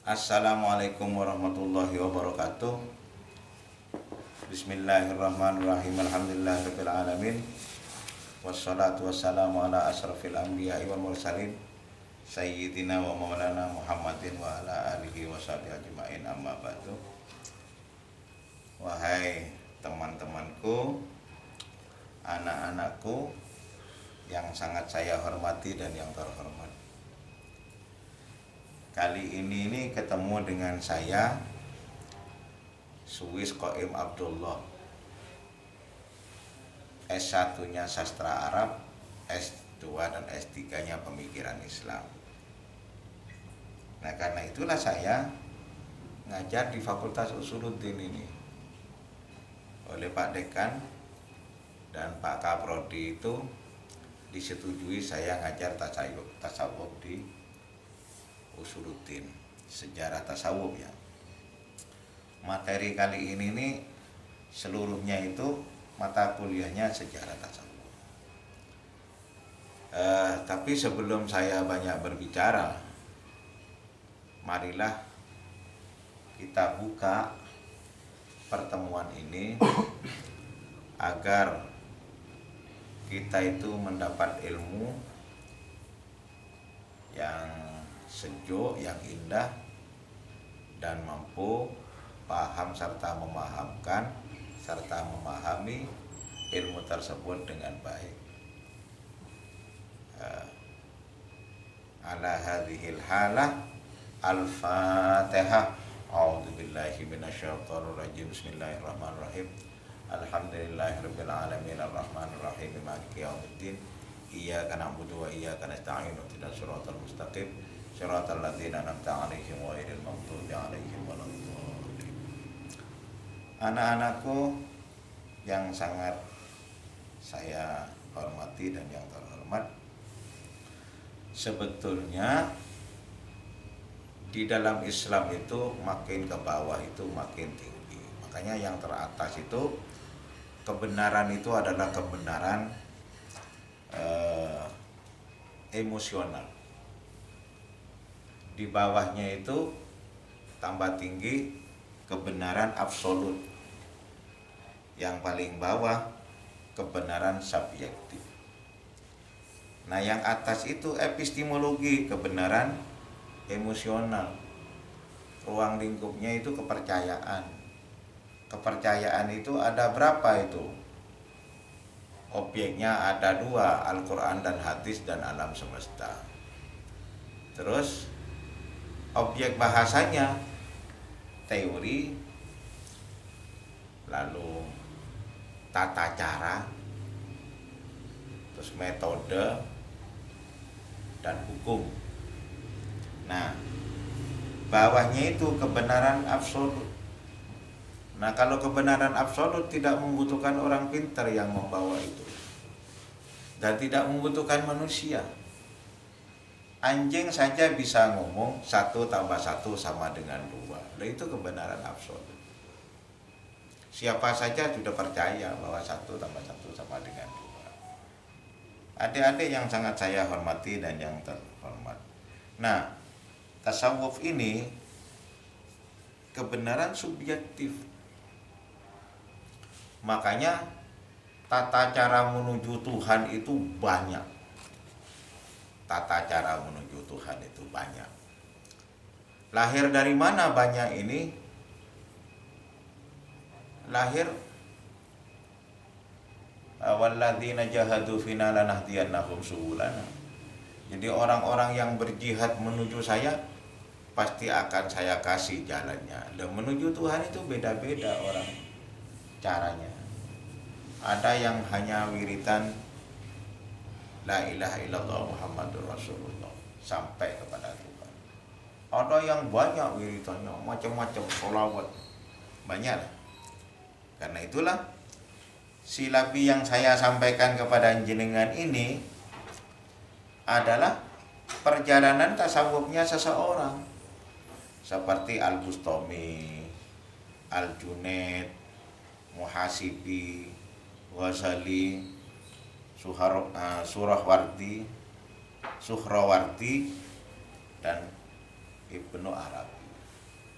Assalamualaikum warahmatullahi wabarakatuh. Bismillahirrahmanirrahim. Alhamdulillahirabbil alamin. Wassalatu wassalamu ala asrafil anbiya'i wal mursalin sayyidina wa maulana Muhammadin wa ala alihi washabihi ajmain, amma ba'du. Wahai teman-temanku, anak-anakku yang sangat saya hormati dan yang terhormat, kali ini ketemu dengan saya, Suis Qoim Abdullah, S1-nya Sastra Arab, S2 dan S3-nya Pemikiran Islam. Nah, karena itulah saya ngajar di Fakultas Usuluddin ini. Oleh Pak Dekan dan Pak Kaprodi itu disetujui saya ngajar tasawuf di Usuluddin, sejarah tasawuf ya. Materi kali ini seluruhnya itu mata kuliahnya sejarah tasawuf. Tapi sebelum saya banyak berbicara, marilah kita buka pertemuan ini agar kita itu mendapat ilmu yang sejuk, yang indah, dan mampu paham serta memahamkan serta memahami ilmu tersebut dengan baik. Ala hadhil halah al-Fatihah. A'udzubillahi minasyaitonir rajim. Bismillahirrahmanirrahim. Alhamdulillahirabbil alamin arrahmanir rahim maliki yaumiddin. Iyyaka na'budu wa iyyaka nasta'in. Ihdinas siratal mustaqim. Shiratal ladzina an'amta 'alaihim ghairil maghdubi 'alaihim waladdallin. Anak-anakku yang sangat saya hormati dan yang terhormat, sebetulnya di dalam Islam itu makin ke bawah itu makin tinggi. Makanya yang teratas itu kebenaran itu adalah kebenaran emosional. Di bawahnya itu tambah tinggi kebenaran absolut. Yang paling bawah kebenaran subjektif. Nah, yang atas itu epistemologi, kebenaran emosional. Ruang lingkupnya itu kepercayaan. Kepercayaan itu ada berapa itu? Objeknya ada dua, Al-Quran dan hadis dan alam semesta. Terus objek bahasanya teori, lalu tata cara, terus metode, dan hukum. Nah, bawahnya itu kebenaran absolut. Nah, kalau kebenaran absolut tidak membutuhkan orang pintar yang membawa itu, dan tidak membutuhkan manusia. Anjing saja bisa ngomong 1 tambah 1 sama dengan 2. Nah, itu kebenaran absolut. Siapa saja sudah percaya bahwa 1 tambah 1 sama dengan 2. Adik-adik yang sangat saya hormati dan yang terhormat. Nah, tasawuf ini kebenaran subjektif. Makanya tata cara menuju Tuhan itu banyak. Tata cara menuju Tuhan itu banyak. Lahir dari mana banyak ini? Lahir walladzina jahadu fina lanahdiyannahum subulana. Jadi orang-orang yang berjihad menuju saya pasti akan saya kasih jalannya. Dan menuju Tuhan itu beda-beda orang caranya. Ada yang hanya wiritan la ilaha illallah Muhammadur Rasulullah sampai kepada Tuhan. Ada yang banyak wiritannya, macam-macam sholawat, banyak. Karena itulah silabi yang saya sampaikan kepada jenengan ini adalah perjalanan tasawufnya seseorang, seperti Al-Bustami, Al-Junaid, Muhasibi, Ghazali, Suhrawardi, dan Ibnu Arabi.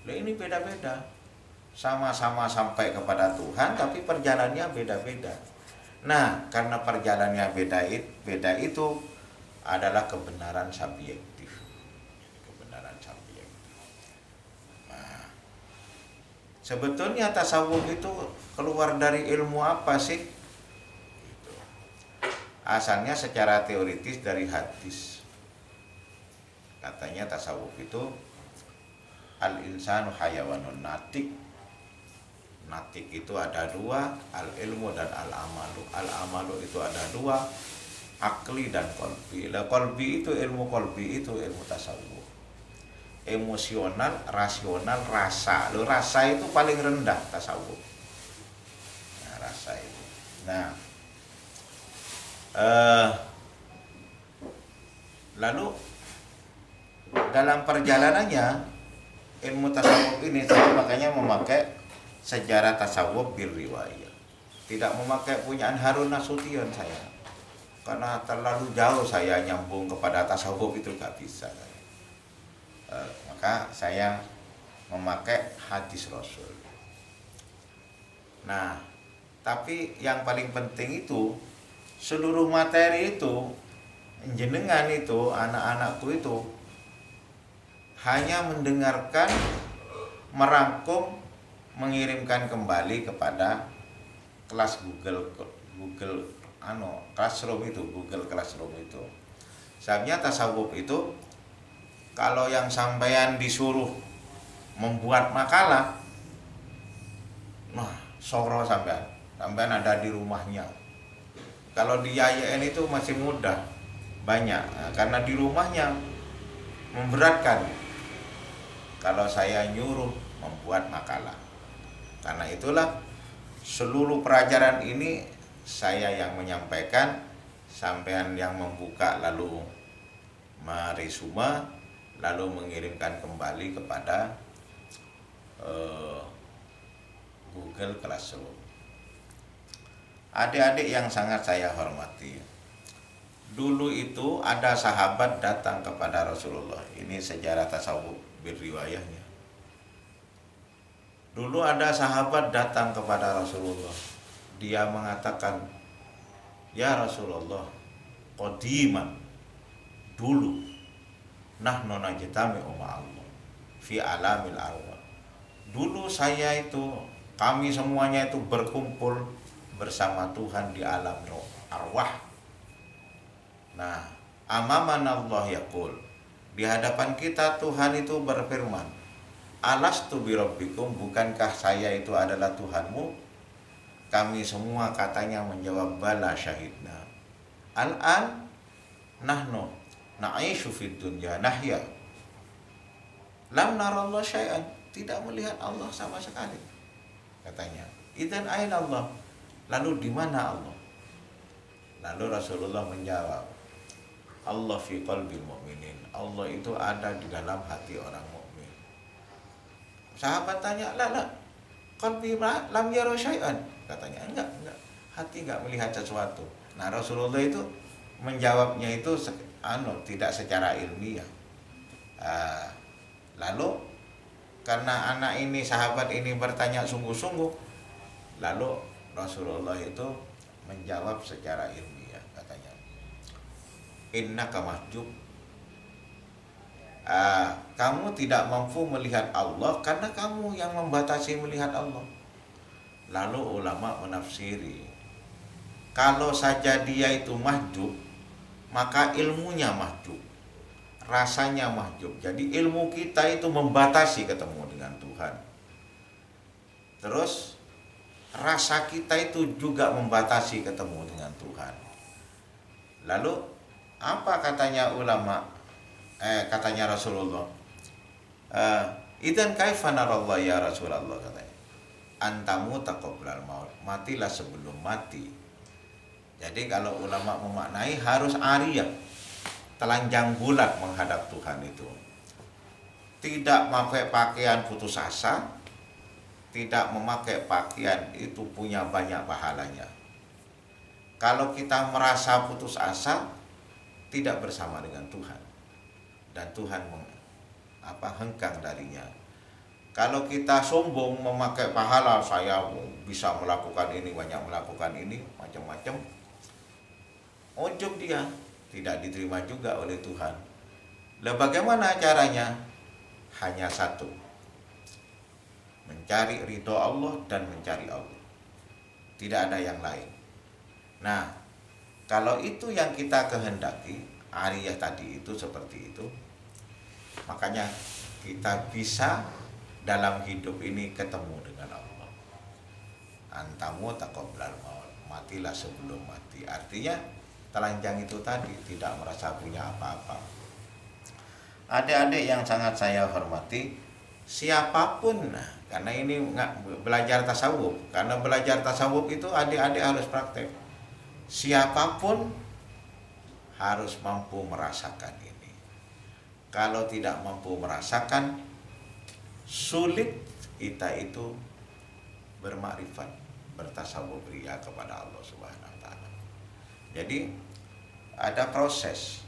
Loh, ini beda-beda. Sama-sama sampai kepada Tuhan, tapi perjalanannya beda-beda. Nah, karena perjalanannya beda itu adalah kebenaran subjektif. Kebenaran subjektif. Nah, sebetulnya tasawuf itu keluar dari ilmu apa sih? Gitu. Asalnya secara teoritis dari hadis. Katanya tasawuf itu al-insanu hayawanun natik. Natik itu ada dua, al-ilmu dan al-amalu. Al-amalu itu ada dua, akli dan kolbi. Lah kolbi itu ilmu kolbi itu ilmu tasawuf. Emosional, rasional, rasa. Lo rasa itu paling rendah tasawuf. Nah, rasa itu. Nah, lalu dalam perjalanannya ilmu tasawuf ini saya makanya memakai sejarah tasawuf bil riwayah. Tidak memakai punyaan Harun Nasution saya. Karena terlalu jauh saya nyambung kepada tasawuf itu gak bisa. Maka saya memakai hadis Rasul. Nah, tapi yang paling penting itu seluruh materi itu jenengan itu anak-anakku itu hanya mendengarkan, merangkum, mengirimkan kembali kepada kelas Google Classroom itu, Google Classroom itu. Sebenarnya tasawuf itu kalau yang sampean disuruh membuat makalah, nah soro sampean ada di rumahnya. Kalau di YAYN itu masih mudah, banyak, nah, karena di rumahnya memberatkan. Kalau saya nyuruh membuat makalah, karena itulah seluruh pelajaran ini saya yang menyampaikan, sampean yang membuka lalu meresume, lalu mengirimkan kembali kepada Google Classroom. Adik-adik yang sangat saya hormati, dulu itu ada sahabat datang kepada Rasulullah. Ini sejarah tasawuf berriwayahnya. Dulu ada sahabat datang kepada Rasulullah. Dia mengatakan, "Ya Rasulullah, qadiman, dulu nahnu najtami'u ma'allah fi alamil arwah." Dulu kami semuanya itu berkumpul bersama Tuhan di alam arwah. Nah, amamana Allah yaqul, di hadapan kita Tuhan itu berfirman, "Alastu birabbikum, bukankah saya itu adalah Tuhanmu?" Kami semua katanya menjawab, "Bala syahidna." Al-an nahnu na'ishu fid dunya nahya lam narallah syai'an, tidak melihat Allah sama sekali, katanya. Idzan aina Allah, lalu di mana Allah? Lalu Rasulullah menjawab, Allah fi qalbil mu'minin, Allah itu ada di dalam hati orang mukmin. Sahabat tanya, "La, qalbi lam yara syai'an," katanya. Enggak, hati enggak melihat sesuatu. Nah, Rasulullah itu menjawabnya itu tidak secara ilmiah. Lalu karena sahabat ini bertanya sungguh-sungguh, lalu Rasulullah itu menjawab secara ilmiah, katanya, "Innaka mahjub." Kamu tidak mampu melihat Allah karena kamu yang membatasi melihat Allah. Lalu ulama menafsiri, kalau saja dia itu mahjub, maka ilmunya mahjub, rasanya mahjub. Jadi ilmu kita itu membatasi ketemu dengan Tuhan. Terus rasa kita itu juga membatasi ketemu dengan Tuhan. Lalu apa katanya ulama? Katanya Rasulullah, "Idzan kaifa narallah ya Rasulullah," katanya. "Antamu taqablal maut," matilah sebelum mati. Jadi kalau ulama memaknai harus ariyah, telanjang bulat menghadap Tuhan itu. Tidak memakai pakaian putus asa, tidak memakai pakaian itu punya banyak pahalanya. Kalau kita merasa putus asa, tidak bersama dengan Tuhan, dan Tuhan hengkang darinya. Kalau kita sombong memakai pahala, saya bisa melakukan ini, banyak melakukan ini, macam-macam, ujub dia tidak diterima juga oleh Tuhan. Lah bagaimana caranya? Hanya satu, mencari ridho Allah dan mencari Allah. Tidak ada yang lain. Nah, kalau itu yang kita kehendaki, Ariyah tadi itu seperti itu, makanya kita bisa dalam hidup ini ketemu dengan Allah. Antamu taqoblal maut, matilah sebelum mati. Artinya telanjang itu tadi, tidak merasa punya apa-apa. Adik-adik yang sangat saya hormati, siapapun, karena ini belajar tasawuf, karena belajar tasawuf itu adik-adik harus praktek. Siapapun harus mampu merasakan ini. Kalau tidak mampu merasakan, sulit kita itu bermakrifat, bertasawuf ria kepada Allah Subhanahu wa taala. Jadi ada proses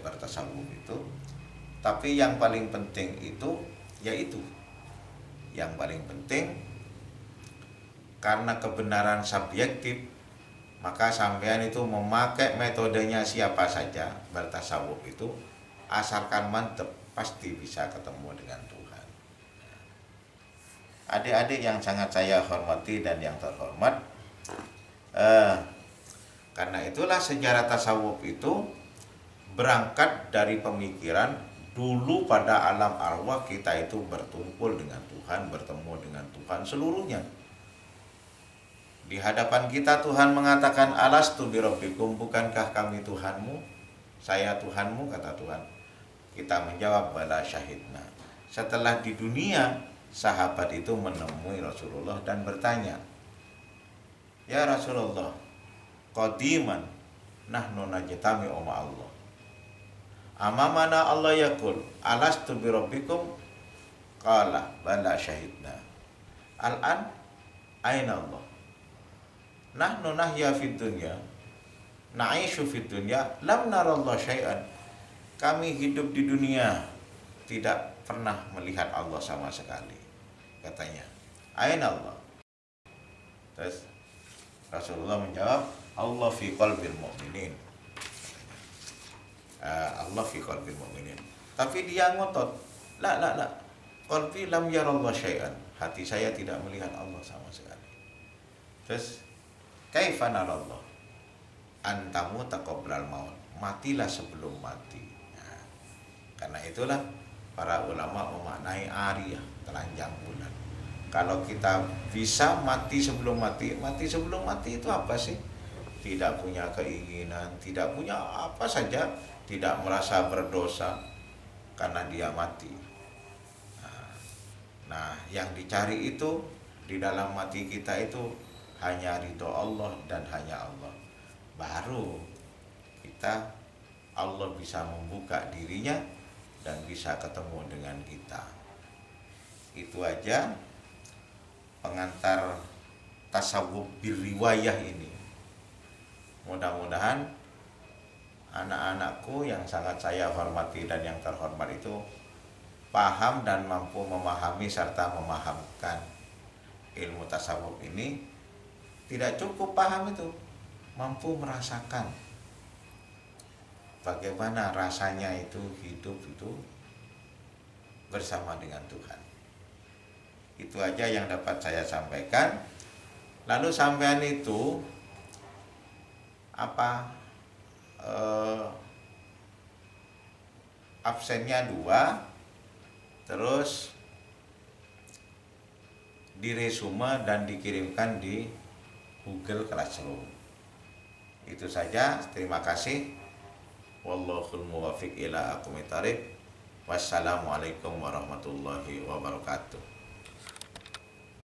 bertasawuf itu, tapi yang paling penting itu yaitu yang paling penting, karena kebenaran subjektif, maka sampean itu memakai metodenya siapa saja bertasawuf itu, asalkan mantep pasti bisa ketemu dengan Tuhan. Adik-adik yang sangat saya hormati dan yang terhormat, karena itulah sejarah tasawuf itu berangkat dari pemikiran dulu pada alam arwah kita itu bertumpul dengan Tuhan, bertemu dengan Tuhan seluruhnya. Di hadapan kita Tuhan mengatakan, alastu birabbikum, bukankah kami Tuhanmu? Saya Tuhanmu, kata Tuhan. Kita menjawab, bala syahidna. Setelah di dunia, sahabat itu menemui Rasulullah dan bertanya, ya Rasulullah, qadiman nahnu najtami ma Allah. Amamana Allah yaqul, alastu birabbikum? Qala bala syahidna. Al-an aina Allah? Nahnu nahya fid dunya, na'ishu fid dunya, lam narallah syai'an. Kami hidup di dunia tidak pernah melihat Allah sama sekali, katanya. Aina Allah? Terus Rasulullah menjawab, Allah fi qalbil mu'minin. Allah fi qalbil mu'minin. Tapi dia ngotot, la qalbi lam yarallah syai'an. Hati saya tidak melihat Allah sama sekali. Terus kaifa narallah? Antamu taqoblal maut, matilah sebelum mati. Nah, karena itulah para ulama memaknai ariyah, telanjang bulan. Kalau kita bisa mati sebelum mati, mati sebelum mati itu apa sih? Tidak punya keinginan, tidak punya apa saja, tidak merasa berdosa karena dia mati. Nah, yang dicari itu di dalam mati kita itu hanya ridho Allah dan hanya Allah. Baru kita, Allah bisa membuka dirinya dan bisa ketemu dengan kita. Itu aja pengantar tasawuf birriwayah ini. Mudah-mudahan anak-anakku yang sangat saya hormati dan yang terhormat itu paham dan mampu memahami serta memahamkan ilmu tasawuf ini. Tidak cukup paham itu, mampu merasakan bagaimana rasanya itu hidup itu bersama dengan Tuhan. Itu aja yang dapat saya sampaikan. Lalu sampean itu absennya 2, terus diresume dan dikirimkan di Google Classroom. Itu saja, terima kasih. Wallahul muwaffiq ila aqwamit thoriq. Wassalamualaikum warahmatullahi wabarakatuh.